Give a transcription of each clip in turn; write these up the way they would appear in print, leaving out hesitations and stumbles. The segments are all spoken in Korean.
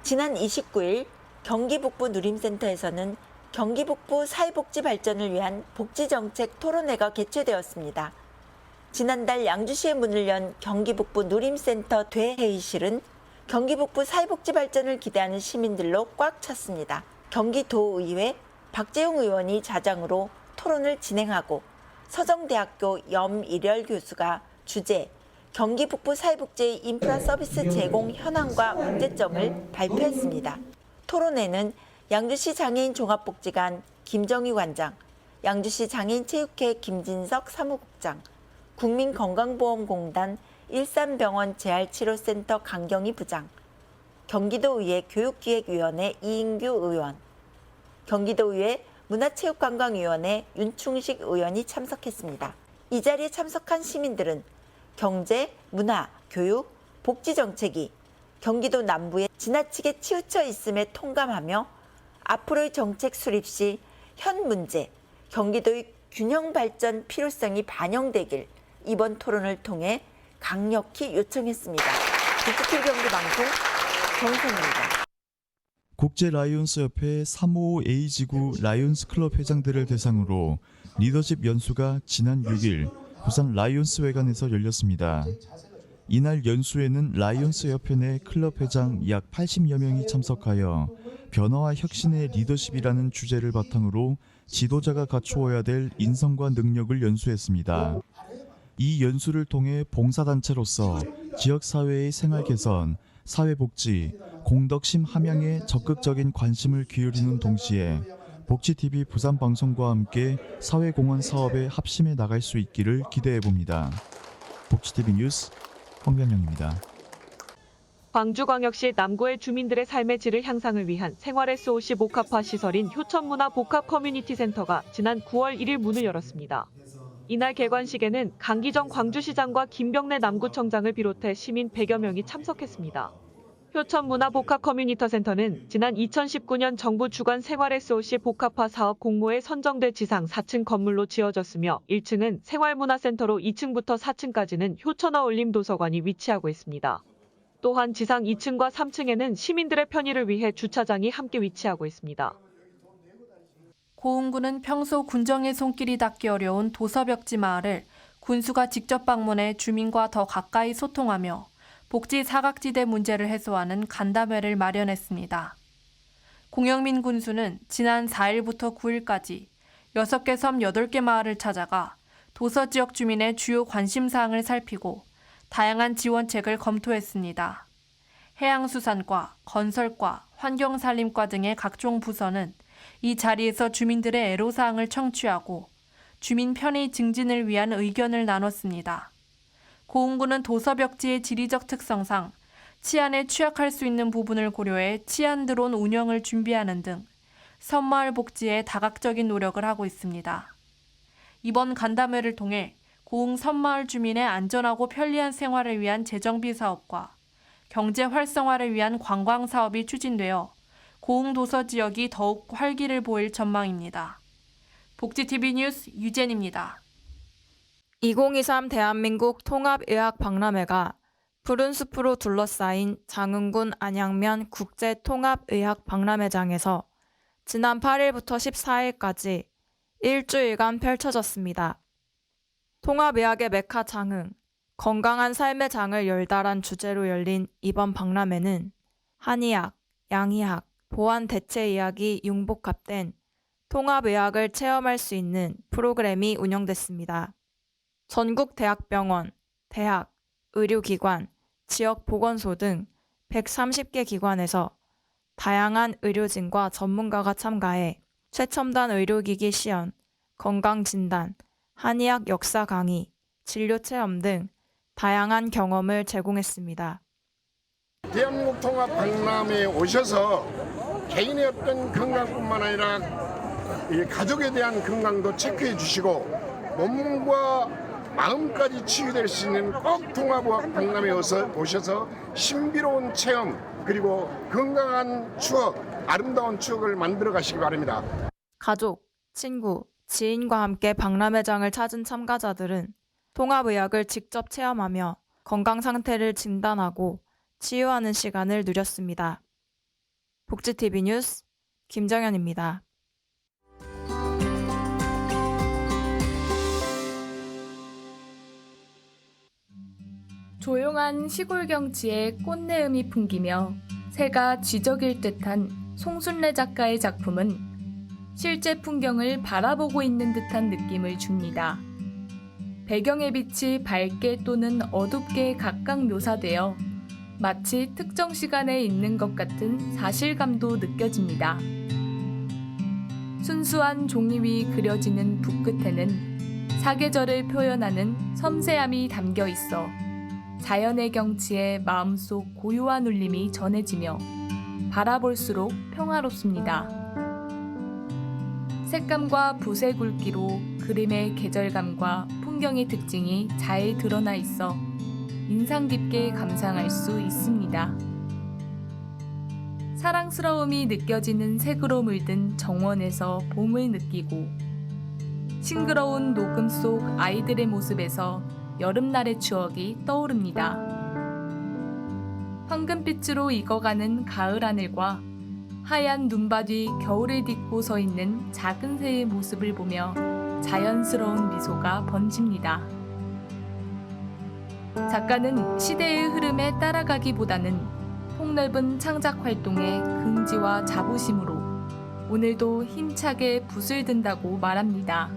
지난 29일 경기 북부 누림센터에서는 경기 북부 사회복지 발전을 위한 복지정책 토론회가 개최되었습니다. 지난달 양주시에 문을 연 경기 북부 누림센터 대회의실은 경기 북부 사회복지 발전을 기대하는 시민들로 꽉 찼습니다. 경기도의회 박재용 의원이 자장으로 토론을 진행하고 서정대학교 염일열 교수가 주제 경기 북부 사회복지의 인프라 서비스 제공 현황과 문제점을 발표했습니다. 토론회는 양주시 장애인 종합복지관 김정희 관장, 양주시 장애인체육회 김진석 사무국장, 국민건강보험공단 일산병원 재활치료센터 강경희 부장, 경기도의회 교육기획위원회 이인규 의원, 경기도의회 문화체육관광위원회 윤충식 의원이 참석했습니다. 이 자리에 참석한 시민들은 경제, 문화, 교육, 복지 정책이 경기도 남부에 지나치게 치우쳐 있음에 통감하며 앞으로의 정책 수립 시 현 문제, 경기도의 균형 발전 필요성이 반영되길 이번 토론을 통해 강력히 요청했습니다. 디지털 경기방송 정선입니다. 국제라이온스협회 355A지구 라이온스클럽 회장들을 대상으로 리더십 연수가 지난 6일 부산 라이온스회관에서 열렸습니다. 이날 연수에는 라이온스협회 내 클럽 회장 약 80여 명이 참석하여 변화와 혁신의 리더십이라는 주제를 바탕으로 지도자가 갖추어야 될 인성과 능력을 연수했습니다. 이 연수를 통해 봉사단체로서 지역사회의 생활 개선, 사회복지, 공덕심 함양에 적극적인 관심을 기울이는 동시에 복지TV 부산방송과 함께 사회공헌 사업에 합심해 나갈 수 있기를 기대해봅니다. 복지TV 뉴스 황병영입니다. 광주광역시 남구의 주민들의 삶의 질을 향상을 위한 생활 SOC 복합화 시설인 효천문화 복합 커뮤니티 센터가 지난 9월 1일 문을 열었습니다. 이날 개관식에는 강기정 광주시장과 김병래 남구청장을 비롯해 시민 100여 명이 참석했습니다. 효천문화복합 커뮤니티 센터는 지난 2019년 정부 주관 생활 SOC 복합화 사업 공모에 선정돼 지상 4층 건물로 지어졌으며 1층은 생활문화센터로 2층부터 4층까지는 효천어울림 도서관이 위치하고 있습니다. 또한 지상 2층과 3층에는 시민들의 편의를 위해 주차장이 함께 위치하고 있습니다. 고흥군은 평소 군정의 손길이 닿기 어려운 도서벽지 마을을 군수가 직접 방문해 주민과 더 가까이 소통하며 복지 사각지대 문제를 해소하는 간담회를 마련했습니다. 공영민 군수는 지난 4일부터 9일까지 6개 섬 8개 마을을 찾아가 도서 지역 주민의 주요 관심사항을 살피고 다양한 지원책을 검토했습니다. 해양수산과, 건설과, 환경산림과 등의 각종 부서는 이 자리에서 주민들의 애로사항을 청취하고 주민 편의 증진을 위한 의견을 나눴습니다. 고흥군은 도서벽지의 지리적 특성상 치안에 취약할 수 있는 부분을 고려해 치안 드론 운영을 준비하는 등 섬마을 복지에 다각적인 노력을 하고 있습니다. 이번 간담회를 통해 고흥 섬마을 주민의 안전하고 편리한 생활을 위한 재정비 사업과 경제 활성화를 위한 관광 사업이 추진되어 고흥 도서 지역이 더욱 활기를 보일 전망입니다. 복지TV 뉴스 유진입니다. 2023 대한민국 통합의학박람회가 푸른 숲으로 둘러싸인 장흥군 안양면 국제통합의학박람회장에서 지난 8일부터 14일까지 일주일간 펼쳐졌습니다. 통합의학의 메카 장흥, 건강한 삶의 장을 열달한 주제로 열린 이번 박람회는 한의학, 양의학, 보완대체의학이 융복합된 통합의학을 체험할 수 있는 프로그램이 운영됐습니다. 전국 대학병원, 대학, 의료기관, 지역보건소 등 130개 기관에서 다양한 의료진과 전문가가 참가해 최첨단 의료기기 시연, 건강진단, 한의학 역사 강의, 진료체험 등 다양한 경험을 제공했습니다. 대한민국 통합박람회에 오셔서 개인의 어떤 건강뿐만 아니라 가족에 대한 건강도 체크해 주시고 몸과 마음까지 치유될 수 있는 꼭 통합박람회에 오셔서 신비로운 체험 그리고 건강한 추억, 아름다운 추억을 만들어 가시기 바랍니다. 가족, 친구, 지인과 함께 박람회장을 찾은 참가자들은 통합의학을 직접 체험하며 건강 상태를 진단하고 치유하는 시간을 누렸습니다. 복지TV 뉴스 김정현입니다. 조용한 시골 경치에 꽃내음이 풍기며 새가 쥐적일 듯한 송순례 작가의 작품은 실제 풍경을 바라보고 있는 듯한 느낌을 줍니다. 배경의 빛이 밝게 또는 어둡게 각각 묘사되어 마치 특정 시간에 있는 것 같은 사실감도 느껴집니다. 순수한 종이 위 그려지는 붓끝에는 사계절을 표현하는 섬세함이 담겨 있어 자연의 경치에 마음속 고요한 울림이 전해지며 바라볼수록 평화롭습니다. 색감과 붓의 굵기로 그림의 계절감과 풍경의 특징이 잘 드러나 있어 인상 깊게 감상할 수 있습니다. 사랑스러움이 느껴지는 색으로 물든 정원에서 봄을 느끼고 싱그러운 녹음 속 아이들의 모습에서 여름날의 추억이 떠오릅니다. 황금빛으로 익어가는 가을 하늘과 하얀 눈밭 위 겨울을 딛고 서 있는 작은 새의 모습을 보며 자연스러운 미소가 번집니다. 작가는 시대의 흐름에 따라가기보다는 폭넓은 창작 활동에 긍지와 자부심으로 오늘도 힘차게 붓을 든다고 말합니다.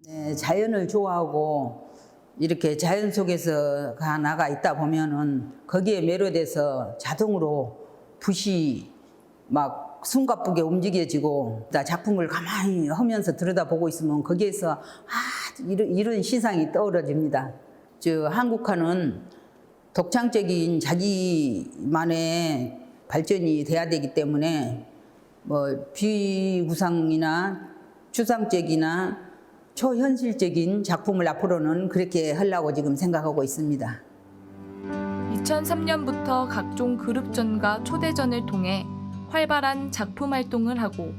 네, 자연을 좋아하고 이렇게 자연 속에서 나가 있다 보면은 거기에 매료돼서 자동으로 붓이 막 숨가쁘게 움직여지고 작품을 가만히 하면서 들여다보고 있으면 거기에서 이런 시상이 떠오르집니다. 한국화는 독창적인 자기만의 발전이 돼야 되기 때문에 비구상이나 추상적이나 초현실적인 작품을 앞으로는 그렇게 하려고 지금 생각하고 있습니다. 2003년부터 각종 그룹전과 초대전을 통해 활발한 작품 활동을 하고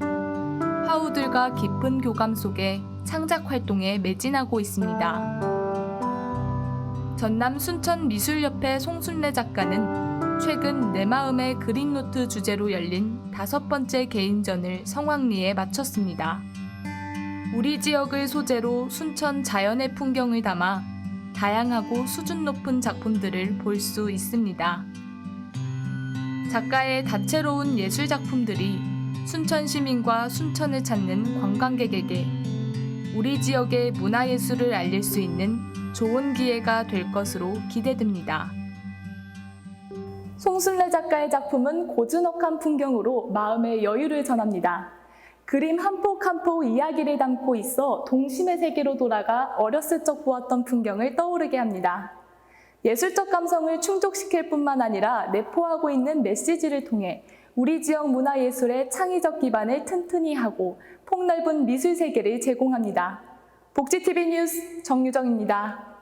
하우들과 깊은 교감 속에 창작 활동에 매진하고 있습니다. 전남 순천미술협회 송순례 작가는 최근 내 마음의 그린노트 주제로 열린 5번째 개인전을 성황리에 마쳤습니다. 우리 지역을 소재로 순천 자연의 풍경을 담아 다양하고 수준 높은 작품들을 볼 수 있습니다. 작가의 다채로운 예술 작품들이 순천 시민과 순천을 찾는 관광객에게 우리 지역의 문화예술을 알릴 수 있는 좋은 기회가 될 것으로 기대됩니다. 송순례 작가의 작품은 고즈넉한 풍경으로 마음의 여유를 전합니다. 그림 한 폭 한 폭 이야기를 담고 있어 동심의 세계로 돌아가 어렸을 적 보았던 풍경을 떠오르게 합니다. 예술적 감성을 충족시킬 뿐만 아니라 내포하고 있는 메시지를 통해 우리 지역 문화예술의 창의적 기반을 튼튼히 하고 폭넓은 미술 세계를 제공합니다. 복지TV 뉴스 정유정입니다.